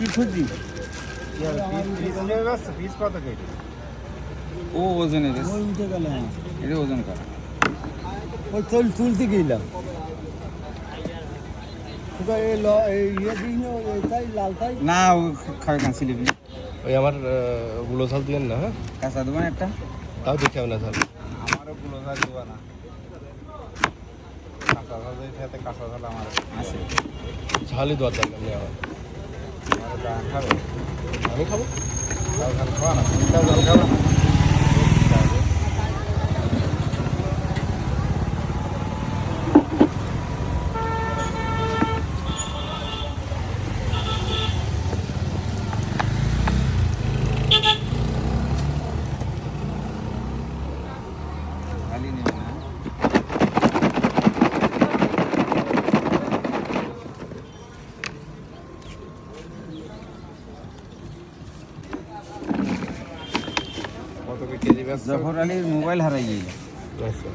কি খুঁজি পিস কত কেজি? ও ওজনের ওই উঠে গেল হ্যাঁ এটা ওজন করা ওই তুলতে গেলাম ইয়ে দিই না তাই লালটাই না ও খাবে না সিলিপি ওই আমার গুলো ঝাল দিয়েন না, হ্যাঁ? কাঁচা দেবেন একটা তাও দেখে না ঝাল। আমারও গুলো ঝাল দেবা না কাঁচা ঝাল সাথে কাঁচা ঝাল আমার আছে ঝালই দেওয়ার দরকার নেই আমার। খাবে আমি খাবো। তাও ঝাল খাওয়া না তাও ঝাল খাওয়া না খালি নেবে না কত কেজি ব্যস্ত? জফর আলীর মোবাইল হারাই গেল আচ্ছা